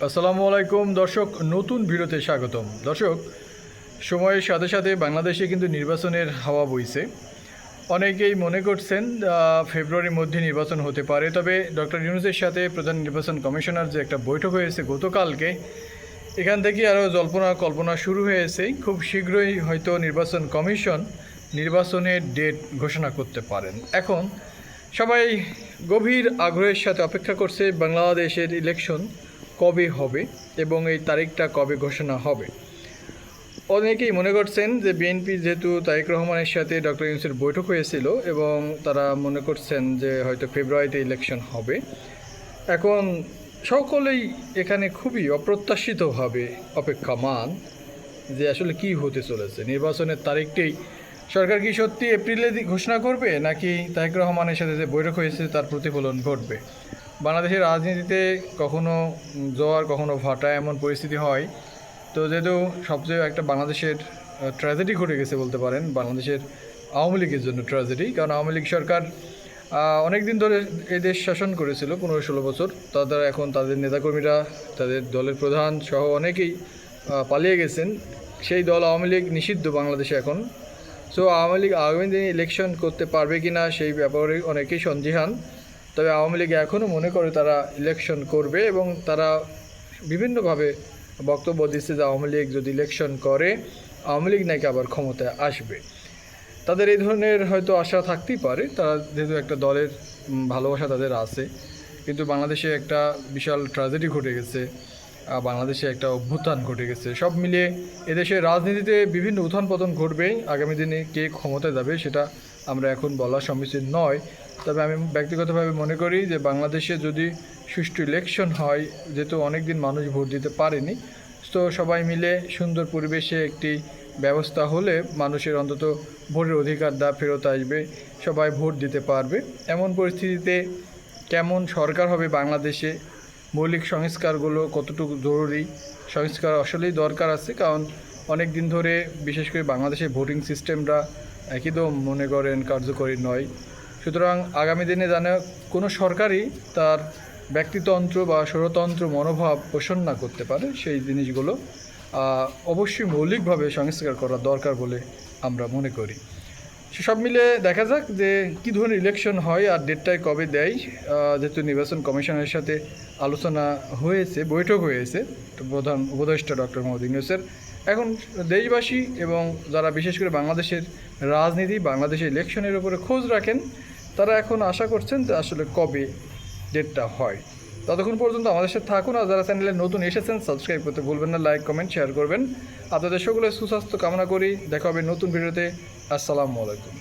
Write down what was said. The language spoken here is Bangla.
আসসালামু আলাইকুম দর্শক, নতুন ভিডিওতে স্বাগতম। দর্শক, সময়ের সাথে সাথে বাংলাদেশে কিন্তু নির্বাচনের হাওয়া বইছে। অনেকেই মনে করছেন ফেব্রুয়ারির মধ্যে নির্বাচন হতে পারে, তবে ডক্টর ইউনূসের সাথে প্রধান নির্বাচন কমিশনার যে একটা বৈঠক হয়েছে গতকালকে, এখান থেকে আরও জল্পনা কল্পনা শুরু হয়েছে। খুব শীঘ্রই হয়তো নির্বাচন কমিশন নির্বাচনের ডেট ঘোষণা করতে পারেন। এখন সবাই গভীর আগ্রহের সাথে অপেক্ষা করছে বাংলাদেশের ইলেকশন কবে হবে এবং এই তারিখটা কবে ঘোষণা হবে। অনেকেই মনে করছেন যে বিএনপি যেহেতু তারেক রহমানের সাথে ডক্টর ইউনূসের বৈঠক হয়েছিল এবং তারা মনে করছেন যে হয়তো ফেব্রুয়ারিতে ইলেকশন হবে। এখন সকলেই এখানে খুবই অপ্রত্যাশিতভাবে অপেক্ষমান যে আসলে কি হতে চলেছে। নির্বাচনের তারিখটি সরকার কি সত্যি এপ্রিলে ঘোষণা করবে, নাকি তারেক রহমানের সাথে যে বৈঠক হয়েছে তার প্রতিফলন ঘটবে? বাংলাদেশের রাজনীতিতে কখনো জোয়ার কখনো ভাটা এমন পরিস্থিতি হয়। তো যেহেতু সবচেয়ে একটা বাংলাদেশের ট্র্যাজেডি ঘটে গেছে বলতে পারেন, বাংলাদেশের আওয়ামী লীগের জন্য ট্র্যাজেডি। কারণ আওয়ামী লীগ সরকার অনেক দিন ধরে এই দেশ শাসন করেছিল, 15-16 বছর। তাদের এখন তাদের নেতাকর্মীরা, তাদের দলের প্রধান সহ অনেকেই পালিয়ে গেছেন। সেই দল আওয়ামী লীগ নিষিদ্ধ বাংলাদেশে এখন। সো আওয়ামী লীগ আগামী দিনে ইলেকশন করতে পারবে কি না সেই ব্যাপারে অনেকেই সন্দিহান। তবে আওয়ামী লীগ এখনও মনে করে তারা ইলেকশন করবে এবং তারা বিভিন্নভাবে বক্তব্য দিচ্ছে যে আওয়ামী লীগ যদি ইলেকশন করে আওয়ামী লীগ নাকি আবার ক্ষমতায় আসবে। তাদের এই ধরনের হয়তো আশা থাকতেই পারে, তারা যেহেতু একটা দলের ভালোবাসা তাদের আছে। কিন্তু বাংলাদেশে একটা বিশাল ট্র্যাজেডি ঘটে গেছে, বাংলাদেশে একটা অভ্যুত্থান ঘটে গেছে। সব মিলিয়ে এদেশের রাজনীতিতে বিভিন্ন উত্থান পতন ঘটবে। আগামী দিনে কে ক্ষমতায় যাবে সেটা আমরা এখন বলা সমীচীন নয়। তবে আমি ব্যক্তিগতভাবে মনে করি যে বাংলাদেশে যদি সুষ্ঠু ইলেকশন হয়, যেহেতু অনেক দিন মানুষ ভোট দিতে পারেনি, তো সবাই মিলে সুন্দর পরিবেশে একটি ব্যবস্থা হলে মানুষের অন্তত ভোটের অধিকারটা ফেরত আসবে, সবাই ভোট দিতে পারবে। এমন পরিস্থিতিতে কেমন সরকার হবে বাংলাদেশে, মৌলিক সংস্কারগুলো কতটুকু জরুরি, সংস্কার আসলেই দরকার আছে। কারণ অনেক দিন ধরে বিশেষ করে বাংলাদেশের ভোটিং সিস্টেমটা একদম মনে করেন কার্যকরী নয়। সুতরাং আগামী দিনে যেন কোনো সরকারই তার ব্যক্তিতন্ত্র বা স্বরতন্ত্র মনোভাব পোষণ না করতে পারে, সেই জিনিসগুলো অবশ্যই মৌলিকভাবে সংস্কার করা দরকার বলে আমরা মনে করি। সব মিলে দেখা যাক যে কী ধরনের ইলেকশন হয় আর ডেটটায় কবে দেয়। যেহেতু নির্বাচন কমিশনের সাথে আলোচনা হয়েছে, বৈঠক হয়েছে প্রধান উপদেষ্টা ডক্টর মোহাম্মদ ইউনূসের, এখন দেশবাসী এবং যারা বিশেষ করে বাংলাদেশের রাজনীতি, বাংলাদেশের ইলেকশনের উপরে খোঁজ রাখেন, তারা এখন আশা করছেন যে আসলে কবে ডেটটা হয়। ততক্ষণ পর্যন্ত আমাদের সাথে থাকুন। আর যারা চ্যানেলে নতুন এসেছেন সাবস্ক্রাইব করতে ভুলবেন না, লাইক কমেন্ট শেয়ার করবেন। আপনাদের সকলের সুস্বাস্থ্য কামনা করি। দেখা হবে নতুন ভিডিওতে। আসসালামু আলাইকুম।